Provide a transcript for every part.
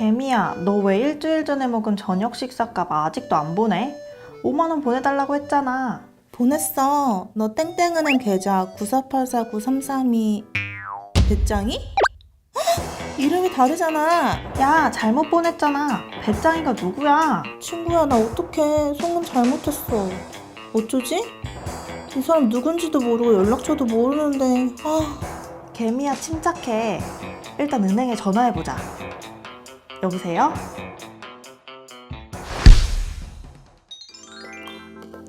개미야, 너 왜 일주일 전에 먹은 저녁 식사값 아직도 안 보내? 5만 원 보내달라고 했잖아. 보냈어. 너 땡땡은행 계좌 94849332 배짱이? 이름이 다르잖아. 야, 잘못 보냈잖아. 배짱이가 누구야? 친구야, 나 어떡해. 송금 잘못했어. 어쩌지? 이 사람 누군지도 모르고 연락처도 모르는데. 개미야, 침착해. 일단 은행에 전화해보자. 여보세요?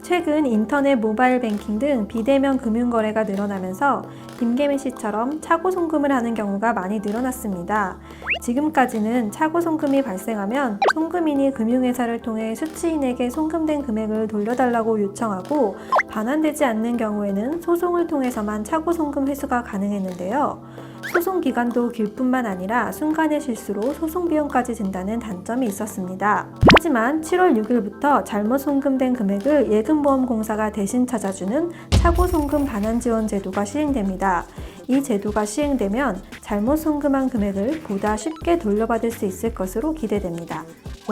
최근 인터넷 모바일 뱅킹 등 비대면 금융거래가 늘어나면서 김개미 씨처럼 차고 송금을 하는 경우가 많이 늘어났습니다. 지금까지는 차고 송금이 발생하면 송금인이 금융회사를 통해 수취인에게 송금된 금액을 돌려달라고 요청하고 반환되지 않는 경우에는 소송을 통해서만 차고 송금 회수가 가능했는데요. 소송 기간도 길 뿐만 아니라 순간의 실수로 소송 비용까지 든다는 단점이 있었습니다. 하지만 7월 6일부터 잘못 송금된 금액을 예금보험공사가 대신 찾아주는 차고 송금 반환 지원 제도가 시행됩니다. 이 제도가 시행되면 잘못 송금한 금액을 보다 쉽게 돌려받을 수 있을 것으로 기대됩니다.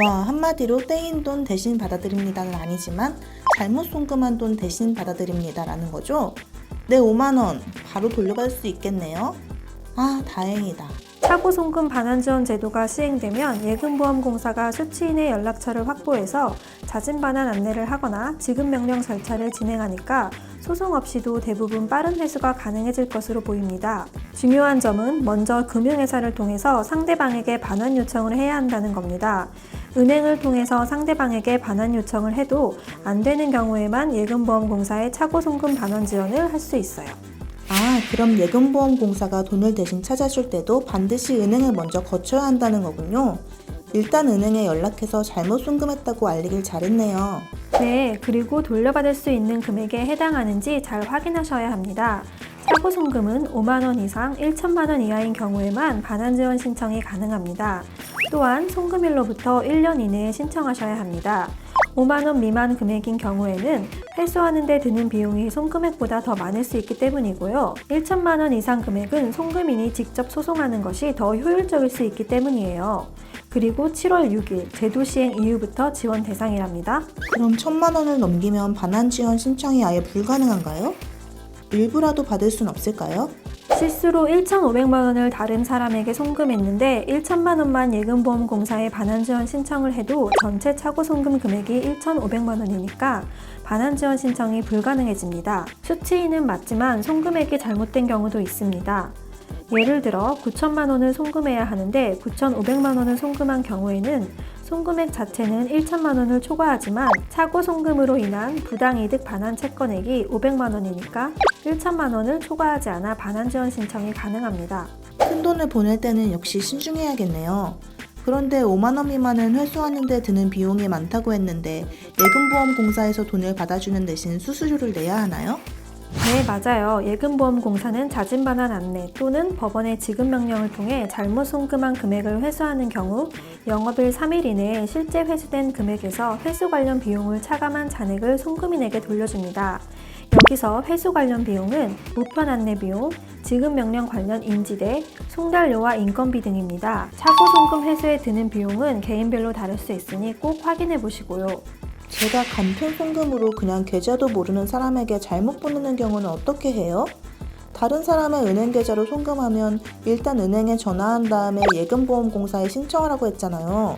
와, 한마디로 떼인 돈 대신 받아드립니다는 아니지만 잘못 송금한 돈 대신 받아드립니다라는 거죠? 내 5만원 바로 돌려받을 수 있겠네요. 다행이다. 차고 송금 반환 지원 제도가 시행되면 예금보험공사가 수취인의 연락처를 확보해서 자진 반환 안내를 하거나 지급 명령 절차를 진행하니까 소송 없이도 대부분 빠른 회수가 가능해질 것으로 보입니다. 중요한 점은 먼저 금융회사를 통해서 상대방에게 반환 요청을 해야 한다는 겁니다. 은행을 통해서 상대방에게 반환 요청을 해도 안 되는 경우에만 예금보험공사의 차고 송금 반환 지원을 할 수 있어요. 그럼 예금보험공사가 돈을 대신 찾아줄 때도 반드시 은행을 먼저 거쳐야 한다는 거군요. 일단 은행에 연락해서 잘못 송금했다고 알리길 잘했네요. 네, 그리고 돌려받을 수 있는 금액에 해당하는지 잘 확인하셔야 합니다. 차고 송금은 5만 원 이상 1천만 원 이하인 경우에만 반환 지원 신청이 가능합니다. 또한 송금일로부터 1년 이내에 신청하셔야 합니다. 5만 원 미만 금액인 경우에는 회수하는 데 드는 비용이 송금액보다 더 많을 수 있기 때문이고요. 1천만 원 이상 금액은 송금인이 직접 소송하는 것이 더 효율적일 수 있기 때문이에요. 그리고 7월 6일 제도 시행 이후부터 지원 대상이랍니다. 그럼 1천만 원을 넘기면 반환 지원 신청이 아예 불가능한가요? 일부라도 받을 순 없을까요? 실수로 1,500만 원을 다른 사람에게 송금했는데 1천만 원만 예금보험공사에 반환 지원 신청을 해도 전체 차고 송금 금액이 1,500만 원이니까 반환 지원 신청이 불가능해집니다. 수취인은 맞지만 송금액이 잘못된 경우도 있습니다. 예를 들어 9천만 원을 송금해야 하는데 9,500만 원을 송금한 경우에는 송금액 자체는 1천만 원을 초과하지만 차고 송금으로 인한 부당이득 반환 채권액이 500만 원이니까 1천만 원을 초과하지 않아 반환 지원 신청이 가능합니다. 큰 돈을 보낼 때는 역시 신중해야겠네요. 그런데 5만 원 미만은 회수하는 데 드는 비용이 많다고 했는데 예금보험공사에서 돈을 받아주는 대신 수수료를 내야 하나요? 네, 맞아요. 예금보험공사는 자진 반환 안내 또는 법원의 지급 명령을 통해 잘못 송금한 금액을 회수하는 경우 영업일 3일 이내에 실제 회수된 금액에서 회수 관련 비용을 차감한 잔액을 송금인에게 돌려줍니다. 여기서 회수 관련 비용은 우편 안내 비용, 지급 명령 관련 인지대, 송달료와 인건비 등입니다. 차고 송금 회수에 드는 비용은 개인별로 다를 수 있으니 꼭 확인해 보시고요. 제가 간편 송금으로 그냥 계좌도 모르는 사람에게 잘못 보내는 경우는 어떻게 해요? 다른 사람의 은행 계좌로 송금하면 일단 은행에 전화한 다음에 예금보험공사에 신청하라고 했잖아요.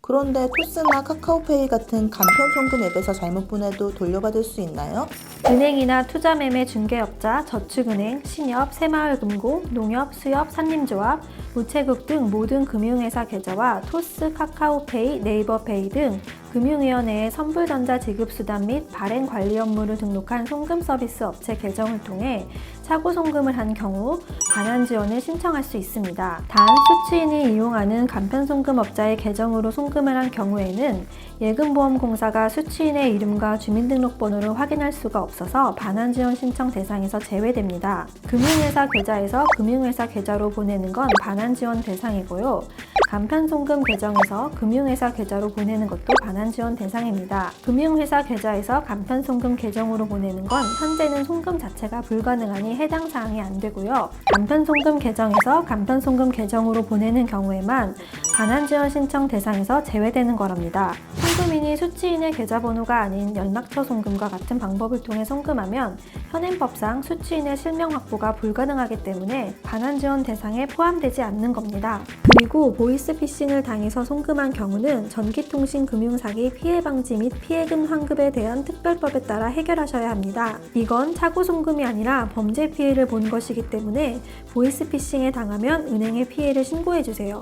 그런데 토스나 카카오페이 같은 간편 송금 앱에서 잘못 보내도 돌려받을 수 있나요? 은행이나 투자매매 중개업자, 저축은행, 신협, 새마을금고, 농협, 수협, 산림조합, 우체국 등 모든 금융회사 계좌와 토스, 카카오페이, 네이버페이 등 금융위원회의 선불전자 지급수단 및 발행 관리 업무를 등록한 송금 서비스 업체 계정을 통해 차고 송금을 한 경우 반환 지원을 신청할 수 있습니다. 단 수취인이 이용하는 간편 송금업자의 계정으로 송금을 한 경우에는 예금보험공사가 수취인의 이름과 주민등록번호를 확인할 수가 없어서 반환 지원 신청 대상에서 제외됩니다. 금융회사 계좌에서 금융회사 계좌로 보내는 건 반환 지원 대상이고요. 간편 송금 계정에서 금융회사 계좌로 보내는 것도 반환 지원 대상입니다. 금융회사 계좌에서 간편 송금 계정으로 보내는 건 현재는 송금 자체가 불가능하니 해당 사항이 안 되고요. 간편송금 계정에서 간편송금 계정으로 보내는 경우에만 반환지원 신청 대상에서 제외되는 거랍니다. 송금인이 수취인의 계좌번호가 아닌 연락처 송금과 같은 방법을 통해 송금하면 현행법상 수취인의 실명 확보가 불가능하기 때문에 반환지원 대상에 포함되지 않는 겁니다. 그리고 보이스피싱을 당해서 송금한 경우는 전기통신금융사기 피해방지 및 피해금 환급에 대한 특별법에 따라 해결하셔야 합니다. 이건 차고 송금이 아니라 범죄 피해를 본 것이기 때문에 보이스피싱에 당하면 은행에 피해를 신고해주세요.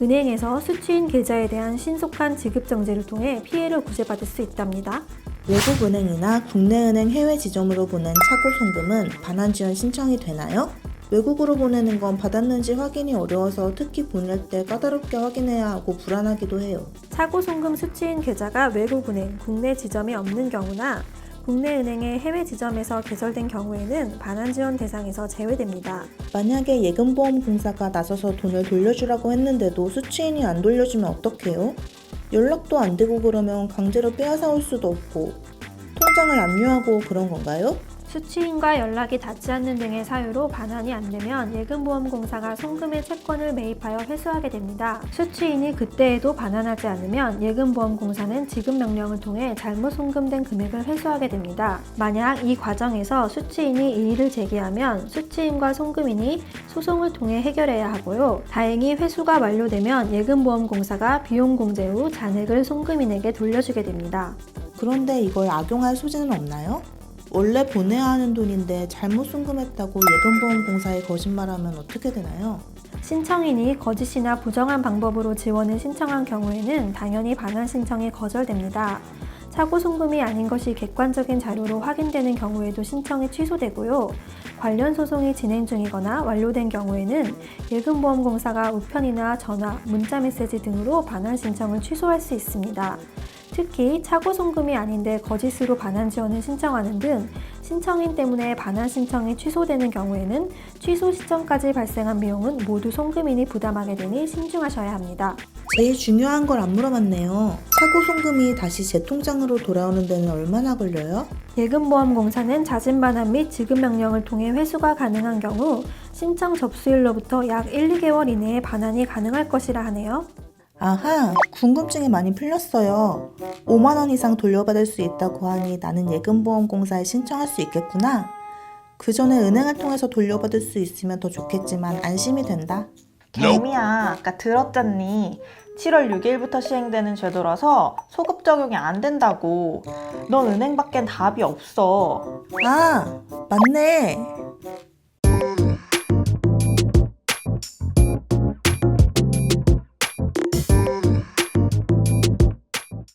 은행에서 수취인 계좌에 대한 신속한 지급 정지를 통해 피해를 구제받을 수 있답니다. 외국은행이나 국내은행 해외 지점으로 보낸 차고 송금은 반환지원 신청이 되나요? 외국으로 보내는 건 받았는지 확인이 어려워서 특히 보낼 때 까다롭게 확인해야 하고 불안하기도 해요. 차고 송금 수취인 계좌가 외국은행, 국내 지점이 없는 경우나 국내 은행의 해외 지점에서 개설된 경우에는 반환지원 대상에서 제외됩니다. 만약에 예금보험공사가 나서서 돈을 돌려주라고 했는데도 수취인이 안 돌려주면 어떡해요? 연락도 안 되고 그러면 강제로 빼앗아 올 수도 없고 통장을 압류하고 그런 건가요? 수취인과 연락이 닿지 않는 등의 사유로 반환이 안 되면 예금보험공사가 송금의 채권을 매입하여 회수하게 됩니다. 수취인이 그때에도 반환하지 않으면 예금보험공사는 지급명령을 통해 잘못 송금된 금액을 회수하게 됩니다. 만약 이 과정에서 수취인이 이의를 제기하면 수취인과 송금인이 소송을 통해 해결해야 하고요. 다행히 회수가 완료되면 예금보험공사가 비용 공제 후 잔액을 송금인에게 돌려주게 됩니다. 그런데 이걸 악용할 소지는 없나요? 원래 보내야 하는 돈인데 잘못 송금했다고 예금보험공사에 거짓말하면 어떻게 되나요? 신청인이 거짓이나 부정한 방법으로 지원을 신청한 경우에는 당연히 반환 신청이 거절됩니다. 차고 송금이 아닌 것이 객관적인 자료로 확인되는 경우에도 신청이 취소되고요. 관련 소송이 진행 중이거나 완료된 경우에는 예금보험공사가 우편이나 전화, 문자메시지 등으로 반환 신청을 취소할 수 있습니다. 특히 차고 송금이 아닌데 거짓으로 반환 지원을 신청하는 등 신청인 때문에 반환 신청이 취소되는 경우에는 취소 시점까지 발생한 비용은 모두 송금인이 부담하게 되니 신중하셔야 합니다. 제일 중요한 걸 안 물어봤네요. 차고 송금이 다시 제 통장으로 돌아오는 데는 얼마나 걸려요? 예금보험공사는 자진반환 및 지급명령을 통해 회수가 가능한 경우 신청 접수일로부터 약 1, 2개월 이내에 반환이 가능할 것이라 하네요. 아하, 궁금증이 많이 풀렸어요. 5만 원 이상 돌려받을 수 있다고 하니 나는 예금보험공사에 신청할 수 있겠구나. 그 전에 은행을 통해서 돌려받을 수 있으면 더 좋겠지만 안심이 된다. 개미야, 아까 들었잖니? 7월 6일부터 시행되는 제도라서 소급 적용이 안 된다고. 넌 은행 밖엔 답이 없어. 아, 맞네.